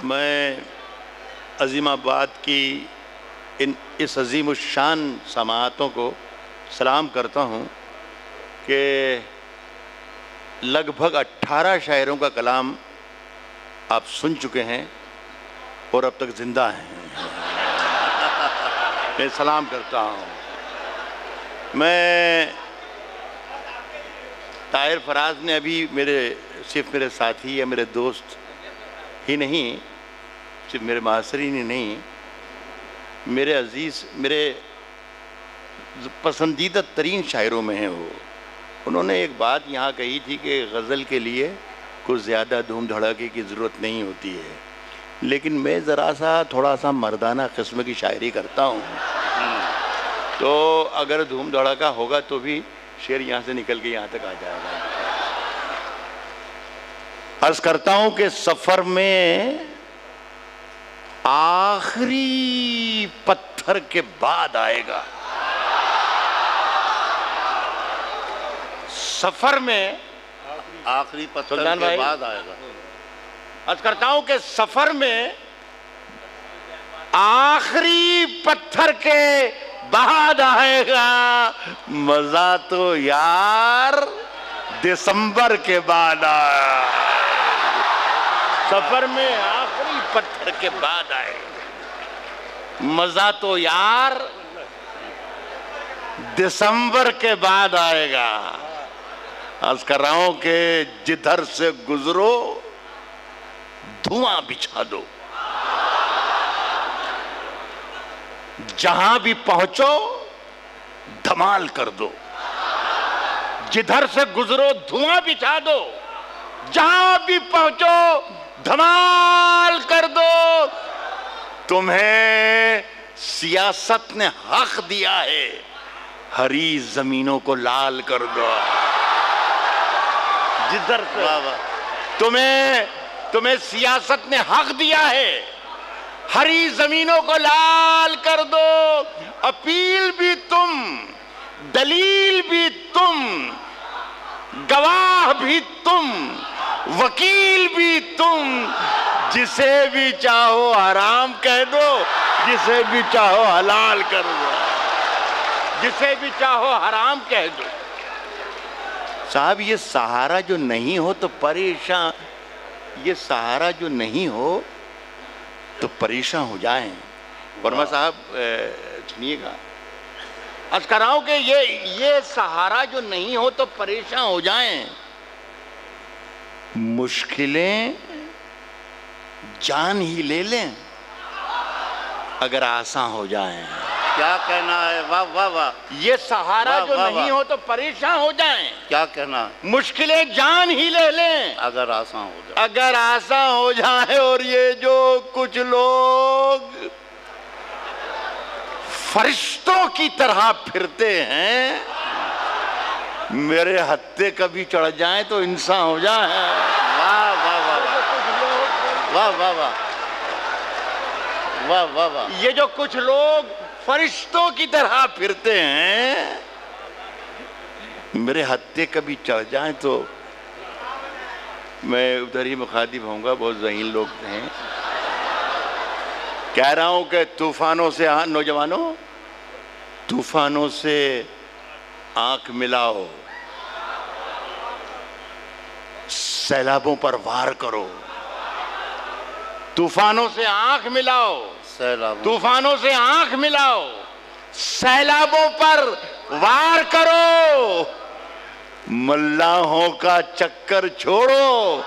मैं अज़ीमाबाद की इस अज़ीम शान समाअतों को सलाम करता हूँ कि लगभग 18 शायरों का कलाम आप सुन चुके हैं और अब तक ज़िंदा हैं। मैं सलाम करता हूँ। मैं ताहिर फराज ने अभी सिर्फ मेरे साथी या मेरे दोस्त ही नहीं, सिर्फ मेरे मासरी ही नहीं, मेरे अजीज़, मेरे पसंदीदा तरीन शायरों में हैं वो। उन्होंने एक बात यहाँ कही थी कि गज़ल के लिए कुछ ज़्यादा धूम धड़ाके की ज़रूरत नहीं होती है, लेकिन मैं ज़रा सा थोड़ा सा मर्दाना किस्म की शायरी करता हूँ, तो अगर धूम धड़ाका होगा तो भी शेर यहाँ से निकल के यहाँ तक आ जाएगा। अर्ज़ करता हूँ कि सफ़र में आखिरी पत्थर के बाद आएगा। सफ़र में आखिरी पत्थर के बाद आएगा। अर्ज़ करता हूँ कि सफ़र में आखिरी पत्थर के बाद आएगा। मज़ा तो यार दिसंबर के बाद आया। सफर में आखिरी पत्थर के बाद आए। मजा तो यार दिसंबर के बाद आएगा। अर्ज़ कर रहा हूं कि जिधर से गुजरो धुआं बिछा दो, जहां भी पहुंचो धमाल कर दो। जिधर से गुजरो धुआं बिछा दो, जहां भी पहुंचो धमाल कर दो। तुम्हें सियासत ने हक दिया है, हरी जमीनों को लाल कर दो। जिधर से तुम्हें सियासत ने हक दिया है, हरी जमीनों को लाल कर दो। अपील भी तुम, दलील भी तुम, गवाह भी तुम, वकील भी तुम। जिसे भी चाहो हराम कह दो, जिसे भी चाहो हलाल कर दो, जिसे भी चाहो हराम कह दो। साहब ये सहारा जो नहीं हो तो परेशान, ये सहारा जो नहीं हो तो परेशान हो जाएं। वर्मा साहब सुनिएगा, अर्ज़ कर रहा हूं कि ये सहारा जो नहीं हो तो परेशान हो जाएं। मुश्किलें जान ही ले लें अगर आसान हो जाएं। क्या कहना है? वाह वाह वाह। ये सहारा जो नहीं हो तो परेशान हो जाएं। क्या कहना? मुश्किलें जान ही ले लें अगर आसान हो जाए, अगर आसान हो जाए। और ये जो कुछ लोग फरिश्तों की तरह फिरते हैं, मेरे हत्थे कभी चढ़ जाएं तो इंसान हो जाए। वाह वाह वाह वाह वाह वाह वाह वाह वाह। ये जो कुछ लोग फरिश्तों की तरह फिरते हैं, मेरे हत्थे कभी चढ़ जाएं तो मैं उधर ही मुखातिब होऊंगा। बहुत ज़हीन लोग हैं। कह रहा हूं कि तूफानों से नौजवानों, तूफानों से आंख मिलाओ, सैलाबों पर वार करो। तूफानों से आंख मिलाओ, तूफानों से आंख मिलाओ, सैलाबों पर वार करो। मल्लाहों का चक्कर छोड़ो,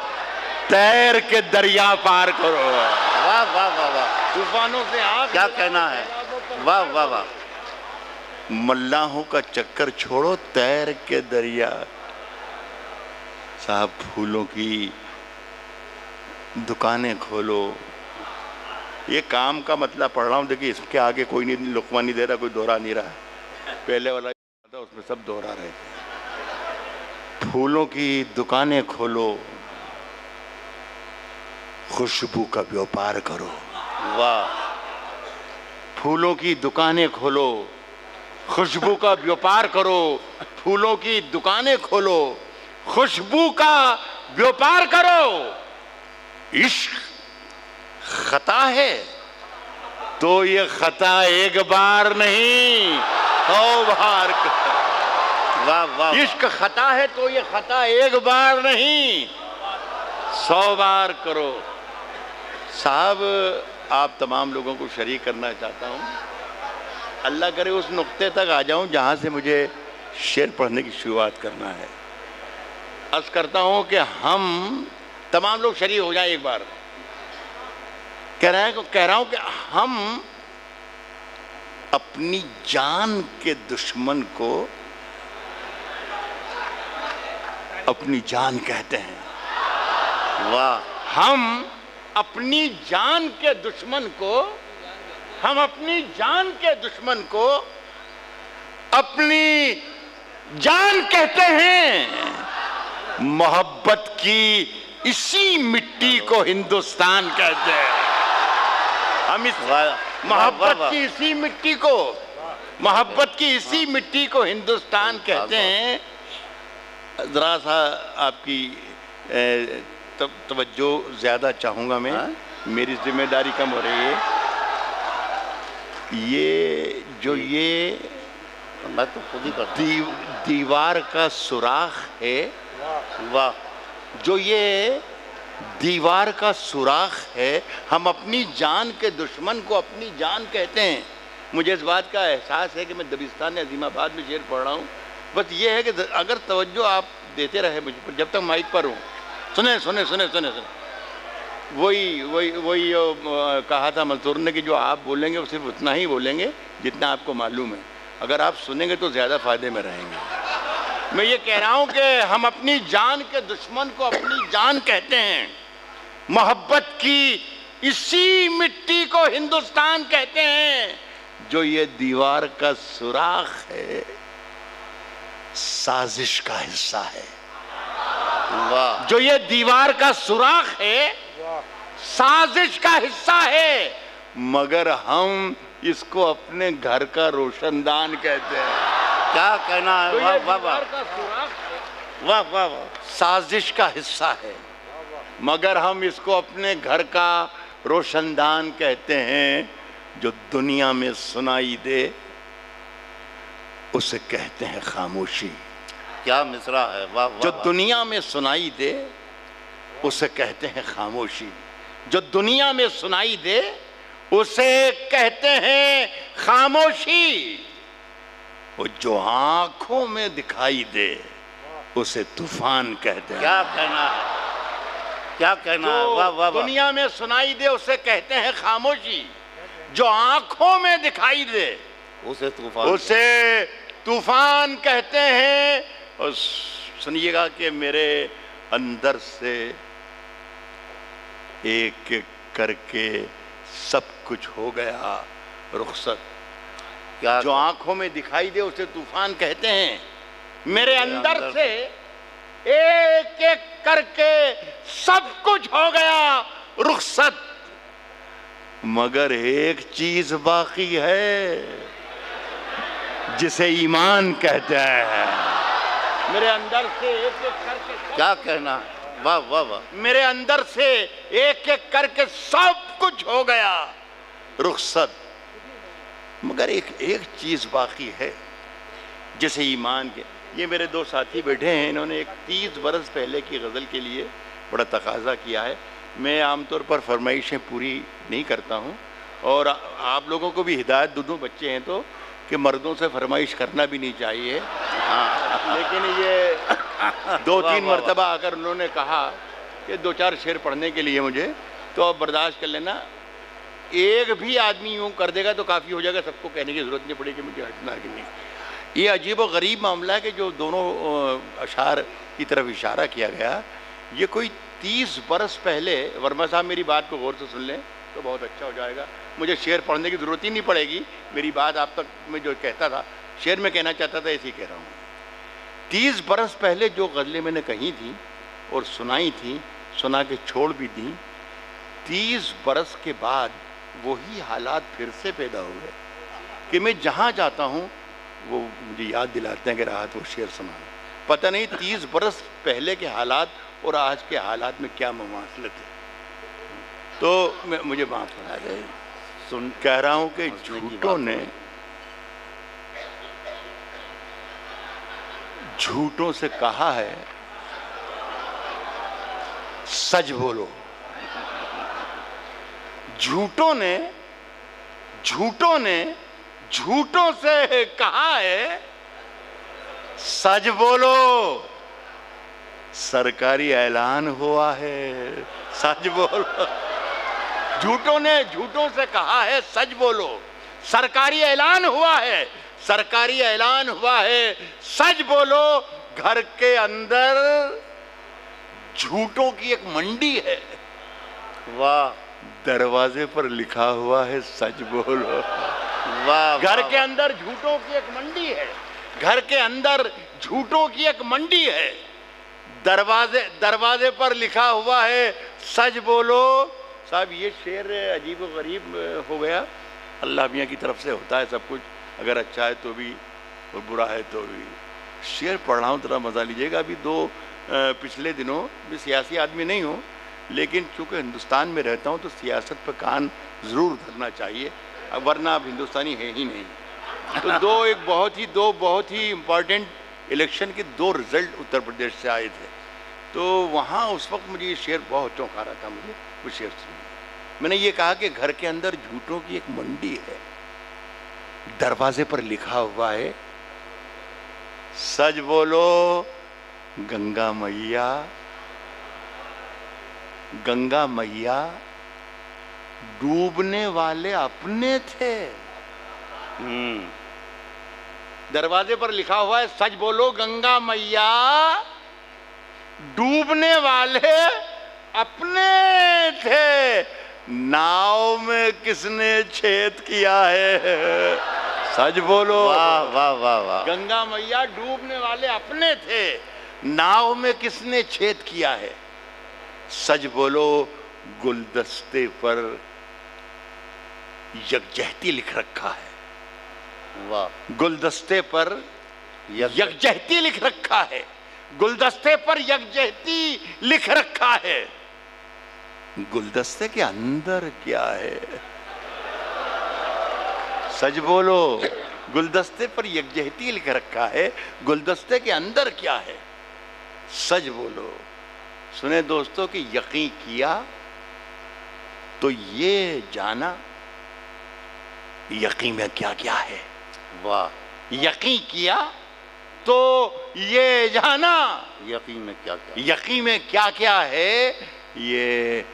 तैर के दरिया पार करो। वाह वाह वाह वाह। तूफानों से आंख, क्या कहना है? वाह वाह वाह। मल्लाहों का चक्कर छोड़ो, तैर के दरिया। साहब फूलों की दुकानें खोलो। ये काम का मतलब पढ़ रहा हूँ, देखिए इसके आगे कोई नहीं, लुकमा नहीं दे रहा, कोई दोहरा नहीं रहा है। पहले वाला था उसमें सब दोहरा रहे थे। फूलों की दुकानें खोलो, खुशबू का व्यापार करो। वाह। फूलों की दुकानें खोलो, खुशबू का व्यापार करो। फूलों की दुकानें खोलो, खुशबू का व्यापार करो। इश्क खता है तो ये खता एक बार नहीं 100 बार करो। वाह वाह इश्क खता है तो ये खता एक बार नहीं 100 बार करो। साहब, आप तमाम लोगों को शरीक करना चाहता हूँ। अल्लाह करे उस नुक्ते तक आ जाऊं जहां से मुझे शेर पढ़ने की शुरुआत करना है। अर्ज करता हूं कि हम तमाम लोग शरीक हो जाएं एक बार। कह रहा हूं कि हम अपनी जान के दुश्मन को अपनी जान कहते हैं। वाह। हम अपनी जान के दुश्मन को अपनी जान कहते हैं। मोहब्बत की इसी मिट्टी को हिंदुस्तान कहते हैं। हम इस मोहब्बत की इसी मिट्टी को हिंदुस्तान कहते हैं। जरा सा आपकी तवज्जो ज्यादा चाहूंगा मैं। मेरी जिम्मेदारी कम हो रही है। ये मैं तो खुद ही करता दीवार का सुराख है। वाह। जो ये दीवार का सुराख है, हम अपनी जान के दुश्मन को अपनी जान कहते हैं। मुझे इस बात का एहसास है कि मैं दबिस्तान अजीमाबाद में शेर पढ़ रहा हूँ। बस ये है कि अगर तवज्जो आप देते रहे मुझ पर जब तक माइक पर हूँ। सुने सुने सुने सुने सुने वही कहा था मंसूर ने कि जो आप बोलेंगे वो सिर्फ उतना ही बोलेंगे जितना आपको मालूम है। अगर आप सुनेंगे तो ज़्यादा फायदे में रहेंगे। मैं ये कह रहा हूँ कि हम अपनी जान के दुश्मन को अपनी जान कहते हैं। मोहब्बत की इसी मिट्टी को हिंदुस्तान कहते हैं। जो ये दीवार का सुराख है, साजिश का हिस्सा है। वाह। जो ये दीवार का सुराख है, साजिश का हिस्सा है, मगर हम इसको अपने घर का रोशनदान कहते हैं। क्या कहना है। वाह वाह वाह वाह वाह वाह। साजिश का हिस्सा है, मगर हम इसको अपने घर का रोशनदान कहते हैं। जो दुनिया में सुनाई दे उसे कहते हैं खामोशी। क्या मिसरा है। वाह वाह। जो दुनिया में सुनाई दे उसे कहते हैं खामोशी। जो दुनिया में सुनाई दे उसे कहते हैं खामोशी। और जो आंखों में दिखाई दे उसे तूफान कहते हैं। क्या कहना है। क्या कहना है। वाह वाह। दुनिया में सुनाई दे उसे कहते हैं खामोशी। जो आंखों में दिखाई दे उसे तूफान कहते हैं। और सुनिएगा कि मेरे अंदर से एक एक करके सब कुछ हो गया रुखसत। क्या जो आंखों में दिखाई दे उसे तूफान कहते हैं। मेरे अंदर से एक एक करके सब कुछ हो गया रुखसत, मगर एक चीज बाकी है जिसे ईमान कहते हैं। मेरे अंदर से एक एक करके क्या कहना है। वाह वाह वाह। मेरे अंदर से एक एक करके सब कुछ हो गया रुखसत, मगर एक चीज बाकी है जिसे ईमान के। ये मेरे दो साथी बैठे हैं, इन्होंने एक 30 बरस पहले की गज़ल के लिए बड़ा तकाजा किया है। मैं आमतौर पर फरमाइशें पूरी नहीं करता हूँ, और आप लोगों को भी हिदायत दूँ, बच्चे हैं तो, कि मर्दों से फरमाइश करना भी नहीं चाहिए। हाँ, लेकिन ये 2-3 मरतबा आकर उन्होंने कहा कि 2-4 शेर पढ़ने के लिए मुझे, तो अब बर्दाश्त कर लेना। एक भी आदमी यूँ कर देगा तो काफ़ी हो जाएगा, सबको कहने की ज़रूरत नहीं पड़ेगी मुझे हटना कि नहीं। ये अजीब और गरीब मामला है कि जो दोनों अशार की तरफ इशारा किया गया, ये कोई 30 बरस पहले। वर्मा साहब मेरी बात को गौर से सुन लें तो बहुत अच्छा हो जाएगा। मुझे शेर पढ़ने की ज़रूरत ही नहीं पड़ेगी। मेरी बात आप तक मैं जो कहता था, शेर में कहना चाहता था, ऐसे ही कह रहा हूँ। 30 बरस पहले जो गज़लें मैंने कही थी और सुनाई थी, सुना के छोड़ भी दी, 30 बरस के बाद वही हालात फिर से पैदा हुए कि मैं जहाँ जाता हूँ वो मुझे याद दिलाते हैं कि राहत वो शेर सुनाना। पता नहीं 30 बरस पहले के हालात और आज के हालात में क्या मुमासलत है। तो मुझे माफ करा, अरे सुन कह रहा हूं कि सोचने की झूठों बात ने, झूठों से कहा है सच बोलो। झूठों ने झूठों से कहा है सच बोलो। सरकारी ऐलान हुआ है सच बोलो। झूठों ने झूठों से कहा है सच बोलो। सरकारी ऐलान हुआ है, सरकारी ऐलान हुआ है सच बोलो। घर के अंदर झूठों की एक मंडी है, वाह दरवाजे पर लिखा हुआ है सच बोलो। वाह। घर के अंदर झूठों की एक मंडी है, घर के अंदर झूठों की एक मंडी है, दरवाजे पर लिखा हुआ है सच बोलो। साहब ये शेर अजीब व गरीब हो गया। अल्लाह मियाँ की तरफ से होता है सब कुछ, अगर अच्छा है तो भी और बुरा है तो भी। शेर पढ़ रहा हूँ, थोड़ा मजा लीजिएगा। अभी पिछले दिनों मैं सियासी आदमी नहीं हूँ, लेकिन चूँकि हिंदुस्तान में रहता हूँ तो सियासत पर कान ज़रूर धरना चाहिए, वरना आप हिंदुस्तानी है ही नहीं। तो दो बहुत ही इम्पॉर्टेंट इलेक्शन के 2 रिजल्ट उत्तर प्रदेश से आए थे। तो वहाँ उस वक्त मुझे ये शेर बहुत चौंका रहा था। मुझे वो शेर सुन, मैंने ये कहा कि घर के अंदर झूठों की एक मंडी है, दरवाजे पर लिखा हुआ है सच बोलो। गंगा मैया डूबने वाले अपने थे। दरवाजे पर लिखा हुआ है सच बोलो। गंगा मैया डूबने वाले अपने थे। नाव में किसने छेद किया है सच बोलो। वाह वाह वाह वाह। गंगा मैया डूबने वाले अपने थे, नाव में किसने छेद किया है सच बोलो। गुलदस्ते पर यकजहती लिख रखा है। वाह। गुलदस्ते पर यकजहती लिख रखा है। गुलदस्ते पर यकजहती लिख रखा है। गुलदस्ते के अंदर क्या है सच बोलो। गुलदस्ते पर यकजहती लिख रखा है, गुलदस्ते के अंदर क्या है सच बोलो। सुने दोस्तों कि यकीन किया तो ये जाना यकीन में क्या क्या है। वाह। यकीन किया तो ये जाना यकीन में क्या क्या, यकीन में क्या क्या है। ये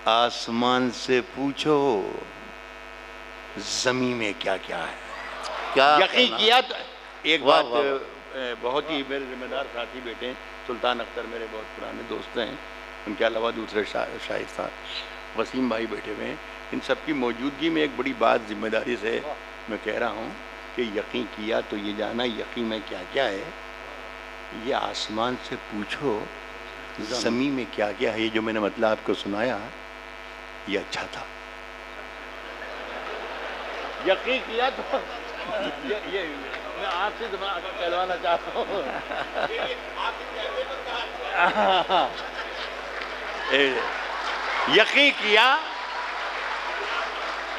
आसमान से पूछो जमीन में क्या क्या है। क्या यकीन किया तो एक वाह, बात वाह, बहुत ही मेरे जिम्मेदार साथी बैठे हैं, सुल्तान अख्तर मेरे बहुत पुराने दोस्त हैं, उनके अलावा दूसरे शाहिद साहब वसीम भाई बैठे हुए हैं। इन सब की मौजूदगी में एक बड़ी बात जिम्मेदारी से मैं कह रहा हूँ कि यकीन किया तो ये जाना यकीन में क्या क्या है। ये आसमान से पूछो ज़मीन में क्या क्या है। ये जो मैंने मतलब आपको सुनाया ये अच्छा था। यकीन किया तो ये मैं आपसे कहलवाना चाहता हूँ। यकीन किया,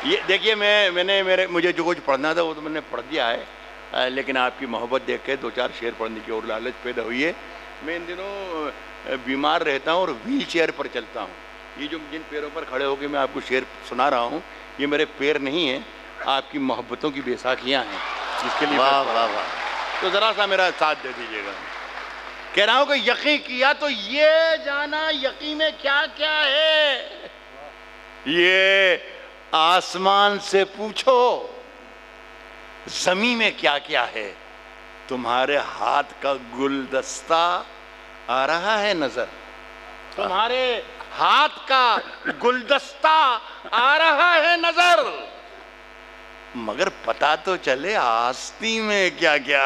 ये देखिए मुझे जो कुछ पढ़ना था वो तो मैंने पढ़ दिया है, लेकिन आपकी मोहब्बत देख के 2-4 शेर पढ़ने की और लालच पैदा हुई है। मैं इन दिनों बीमार रहता हूँ और व्हील चेयर पर चलता हूँ। ये जो जिन पैरों पर खड़े होकर मैं आपको शेर सुना रहा हूँ ये मेरे पैर नहीं हैं, आपकी मोहब्बतों की बैसाखियाँ हैं, जिसके लिए वाह वाह वाह। तो ज़रा सा मेरा साथ दे दीजिएगा। कह रहा हूँ कि यकीन किया तो ये जाना यकीन में क्या क्या है। ये आसमान से पूछो ज़मीन में क्या क्या है। तुम्हारे हाथ का गुलदस्ता आ रहा है नजर, तुम्हारे हाथ का गुलदस्ता आ रहा है नजर, मगर पता तो चले आस्ती में क्या क्या।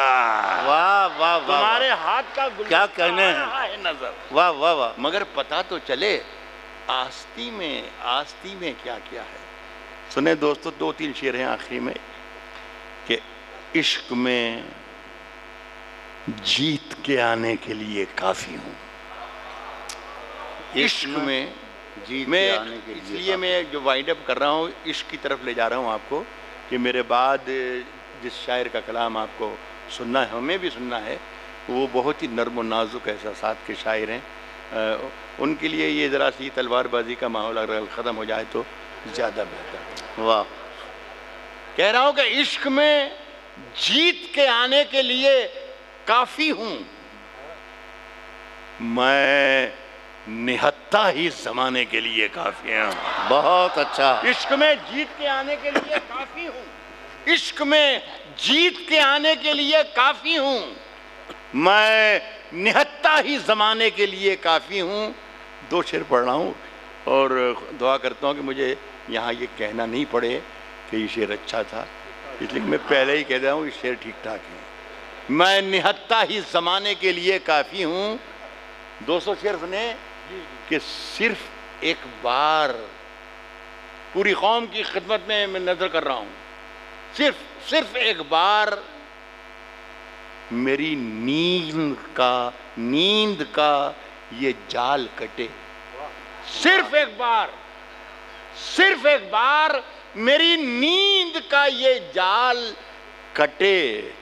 वाह वाह वाह। तुम्हारे हाथ का गुलदस्ता क्या कहने हैं। आ रहा है नजर, वाह वाह वाह। मगर पता तो चले आस्ती में क्या क्या है। सुने दोस्तों 2-3 शेर हैं आखिरी में कि इश्क में जीत के आने के लिए काफी हूं। इश्क में जीत मैं के आने के लिए इसलिए मैं जो वाइंड अप कर रहा हूँ इश्क की तरफ ले जा रहा हूँ आपको, कि मेरे बाद जिस शायर का कलाम आपको सुनना है, हमें भी सुनना है, वो बहुत ही नर्म और नाजुक एहसासात के शायर हैं। उनके लिए ये ज़रा सी तलवारबाजी का माहौल अगर ख़त्म हो जाए तो ज़्यादा बेहतर है। वाह, कह रहा हूँ कि इश्क में जीत के आने के लिए काफ़ी हूँ, मैं निहत्ता ही ज़माने के लिए काफ़ी हूँ। बहुत अच्छा। इश्क में जीत के आने के लिए काफ़ी हूँ, इश्क में जीत के आने के लिए काफ़ी हूँ, मैं निहत्ता ही ज़माने के लिए काफ़ी हूँ। 2 शेर पढ़ रहा हूँ और दुआ करता हूँ कि मुझे यहाँ ये कहना नहीं पड़े कि ये शेर अच्छा था, इसलिए मैं पहले ही कह रहा हूँ ये शेर ठीक ठाक है। मैं निहत्ता ही ज़माने के लिए काफ़ी हूँ। 200 शेर सुने कि सिर्फ एक बार पूरी कौम की खिदमत में मैं नजर कर रहा हूँ, सिर्फ एक बार मेरी नींद का ये जाल कटे। सिर्फ एक बार मेरी नींद का ये जाल कटे,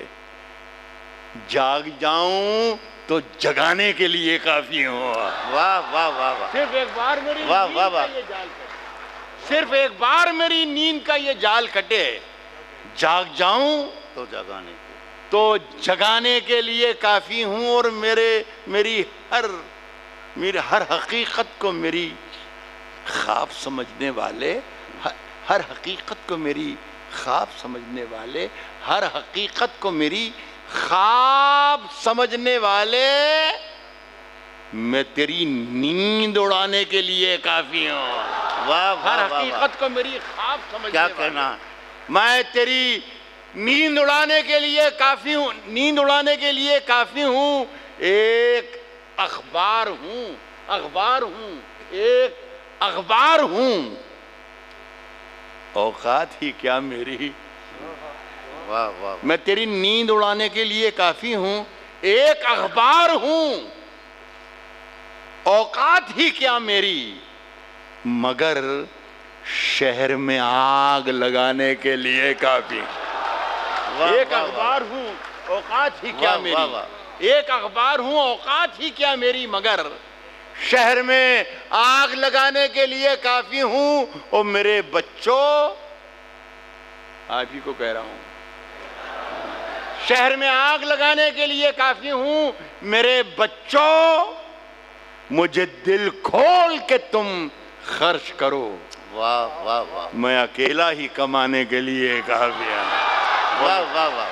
जाग जाऊं तो जगाने के लिए काफी हूँ। वाह वाह वाह वाह, सिर्फ एक बार मेरी वाह, नींद वाह, का वाह। ये जाल कटे, सिर्फ एक बार मेरी नींद का ये जाल कटे, जाग जाऊं तो जगाने के तो जगाने के लिए काफ़ी हूँ। और मेरी हर हकीकत को मेरी ख्वाब समझने वाले, हर हकीकत को मेरी ख्वाब समझने वाले, हर हकीकत को मेरी ख्वाब समझने वाले, मैं तेरी नींद उड़ाने के लिए काफ़ी हूँ। वाह हर वाह वाह वाह। हकीकत को मेरी ख्वाब समझने क्या वाले, कहना है? मैं तेरी नींद उड़ाने के लिए काफी हूँ, नींद उड़ाने के लिए काफी हूँ। एक अखबार हूँ, एक अखबार हूँ, औकात ही क्या मेरी। वाह वाह, मैं तेरी नींद उड़ाने के लिए काफी हूँ, एक अखबार हूँ, औकात ही क्या मेरी, मगर शहर में आग लगाने के लिए काफी। वाह, एक वाह, अखबार हूँ, औकात ही क्या वाह, मेरी, वाह, वाह। एक अखबार हूँ, औकात ही क्या मेरी, मगर शहर में आग लगाने के लिए काफी हूँ। और मेरे बच्चों, आप ही को कह रहा हूँ, शहर में आग लगाने के लिए काफी हूँ। मेरे बच्चों, मुझे दिल खोल के तुम खर्च करो, वाह वाह वाह, मैं अकेला ही कमाने के लिए काफी हूँ। वाह वाह वाह।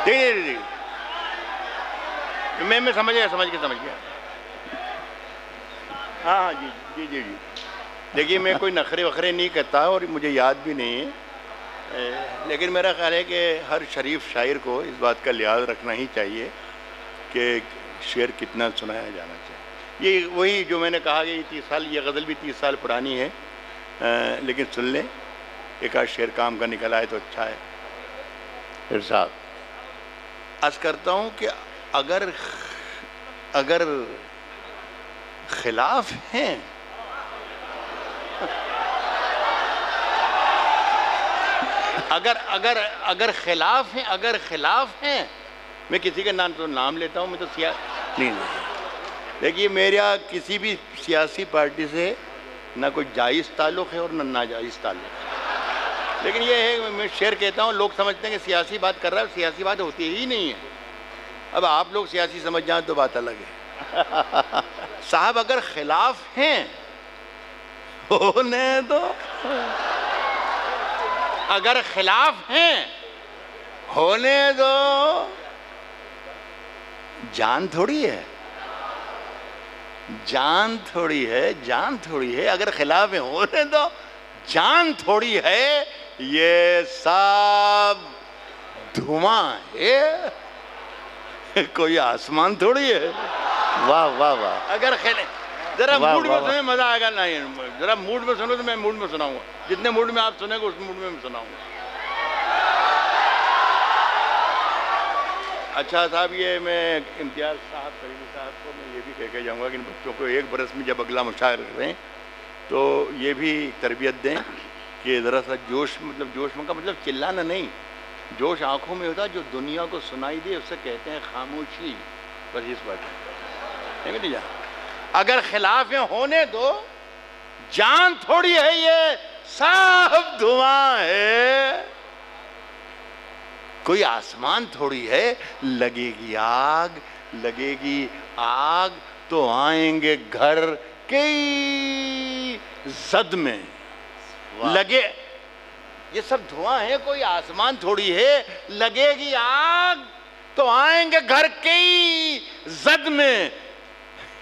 देखिए, मैं समझ गया। हाँ जी जी जी जी। देखिए, मैं कोई नखरे वखरे नहीं करता और मुझे याद भी नहीं है, लेकिन मेरा ख्याल है कि हर शरीफ शायर को इस बात का लिहाज रखना ही चाहिए कि शेर कितना सुनाया जाना चाहिए। ये वही जो मैंने कहा कि 30 साल, ये गज़ल भी 30 साल पुरानी है, लेकिन सुन लें, एक आध शेर काम का निकल आए तो अच्छा है। इरशाद। अर्ज़ करता हूँ कि अगर खिलाफ हैं, अगर खिलाफ हैं, मैं किसी का नाम लेता हूँ, मैं तो नहीं। देखिए, मेरा किसी भी सियासी पार्टी से ना कोई जायज़ ताल्लुक़ है और ना नाजायज़ ताल्लुक़ है, लेकिन ये है, मैं शेर कहता हूँ, लोग समझते हैं कि सियासी बात कर रहा है, सियासी बात होती ही नहीं है। अब आप लोग सियासी समझ जाएं तो बात अलग है। साहब, अगर खिलाफ हैं होने दो, अगर खिलाफ हैं होने दो, जान थोड़ी है, जान थोड़ी है। अगर खिलाफ है होने दो, जान थोड़ी है। ये सब धुआं है, कोई आसमान थोड़ी है। वाह वाह वाह। जरा वाह, मूड में वाह, वाह। सुने, मजा आएगा। नहीं, जरा मूड में सुनो तो मैं मूड में सुनाऊंगा, जितने मूड में आप सुनेंगे उस मूड में मैं सुनाऊंगा। अच्छा साहब, ये मैं इम्तियाज़ साहब, करीमी साहब को मैं ये भी कह के जाऊंगा कि इन बच्चों को एक बरस में जब अगला मुशायरा करें तो ये भी तरबियत दें कि ज़रा सा जोश, मतलब जोश में का मतलब चिल्लाना नहीं, जोश आंखों में होता है, जो दुनिया को सुनाई दे उससे कहते हैं खामोशी। बस इस बात है नहीं जान, अगर खिलाफें होने दो, जान थोड़ी है ये, साफ धुआं है, कोई आसमान थोड़ी है, लगेगी आग, लगेगी आग तो आएंगे घर कई जद में। लगे, ये सब धुआं है, कोई आसमान थोड़ी है, लगेगी आग तो आएंगे घर कई जद में।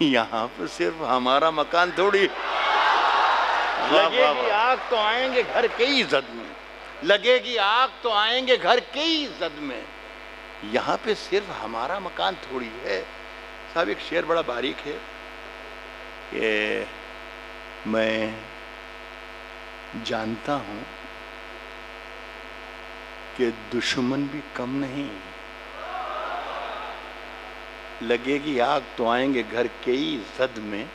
यहां पर सिर्फ हमारा मकान थोड़ी, लगेगी आग तो आएंगे घर कई जद में, लगेगी आग तो आएंगे घर कई जद में, यहां पे सिर्फ हमारा मकान थोड़ी है। साहब एक शेर बड़ा बारीक है कि मैं जानता हूं कि दुश्मन भी कम नहीं, लगेगी आग तो आएंगे घर कई जद में,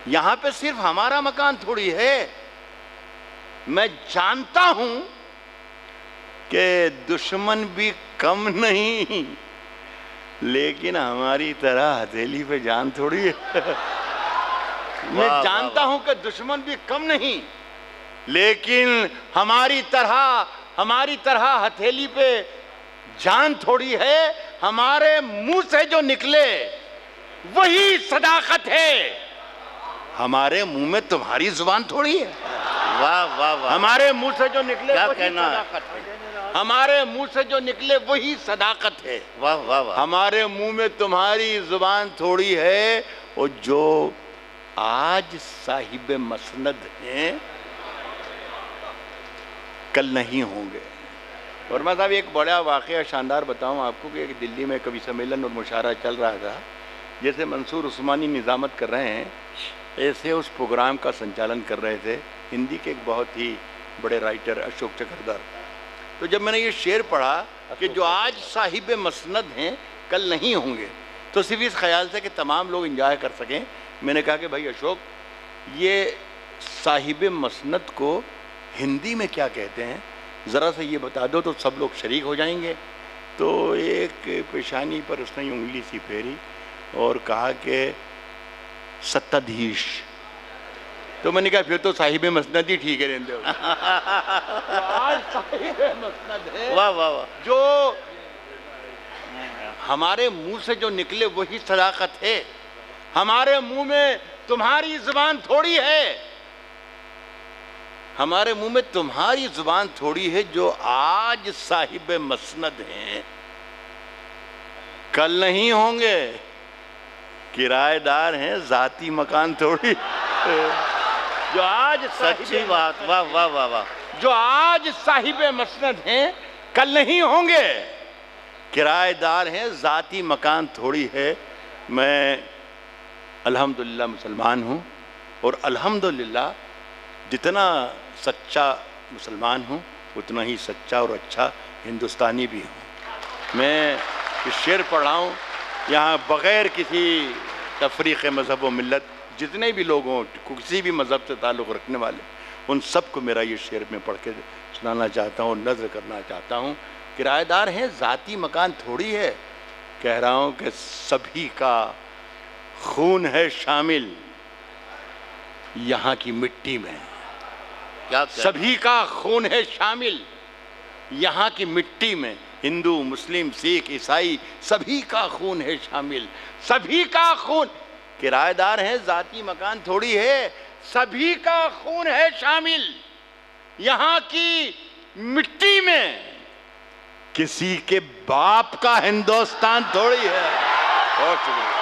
यहां पे सिर्फ हमारा मकान थोड़ी है। मैं जानता हूं कि दुश्मन भी कम नहीं, लेकिन हमारी तरह हथेली पे जान थोड़ी है। मैं जानता हूं कि दुश्मन भी कम नहीं, लेकिन हमारी तरह हथेली पे जान थोड़ी है। हमारे मुंह से जो निकले वही सदाकत है, हमारे मुंह में तुम्हारी जुबान थोड़ी है। वाह वाह वाह, हमारे मुंह से जो निकले क्या वही कहना है? सदाकत है, हमारे मुंह से जो निकले वही सदाकत है। वाह वाह वाह, हमारे मुंह में तुम्हारी जुबान थोड़ी है, और जो आज साहिब मसनद हैं कल नहीं होंगे। और मैं साहब एक बड़ा वाक़या शानदार बताऊं आपको कि एक दिल्ली में कवि सम्मेलन और मुशायरा चल रहा था, जैसे मंसूर उस्मानी निज़ामत कर रहे हैं ऐसे उस प्रोग्राम का संचालन कर रहे थे हिंदी के एक बहुत ही बड़े राइटर अशोक चकरदार। तो जब मैंने ये शेर पढ़ा कि जो आज साहिब मसनद हैं कल नहीं होंगे, तो सिर्फ इस ख्याल से कि तमाम लोग इंजॉय कर सकें, मैंने कहा कि भाई अशोक, ये साहिब मसनद को हिंदी में क्या कहते हैं, ज़रा सा ये बता दो तो सब लोग शरीक हो जाएंगे। तो एक पेशानी पर उसने उंगली सी फेरी और कहा कि सत्ताधीश। तो मैंने कहा फिर तो साहिब मसनद ही ठीक है, रहने दो। तो आज साहिब मसनद है, वाह वाह वाह, जो हमारे मुंह से जो निकले वही सदाकत है। हमारे मुंह में तुम्हारी जुबान थोड़ी है, हमारे मुंह में तुम्हारी जुबान थोड़ी है, जो आज साहिब मसनद हैं कल नहीं होंगे, किराएदार हैं जाती मकान थोड़ी। जो आज सच्ची बात, वाह वाह वाह वाह, जो आज साहिब मसनद हैं कल नहीं होंगे, किराएदार हैं जाती मकान थोड़ी है। मैं अल्हम्दुलिल्लाह मुसलमान हूँ, और अल्हम्दुलिल्लाह जितना सच्चा मुसलमान हूँ उतना ही सच्चा और अच्छा हिंदुस्तानी भी हूँ। मैं इस शेर पढ़ रहा हूँ यहाँ बग़ैर किसी तफरीक़ मज़हब व मिल्लत, जितने भी लोग हों, किसी भी मज़हब से ताल्लुक़ रखने वाले, उन सब को मेरा ये शेर में पढ़ के सुनाना चाहता हूँ, नज़र करना चाहता हूँ। किराएदार हैं ज़ाती मकान थोड़ी है, कह रहा हूँ कि सभी का खून है शामिल यहाँ की मिट्टी में। क्या सभी का खून है शामिल यहाँ की मिट्टी में, हिंदू मुस्लिम सिख ईसाई सभी का खून है शामिल, सभी का खून। किराएदार हैं जाती मकान थोड़ी है, सभी का खून है शामिल यहाँ की मिट्टी में, किसी के बाप का हिंदुस्तान थोड़ी है। बहुत शुक्रिया।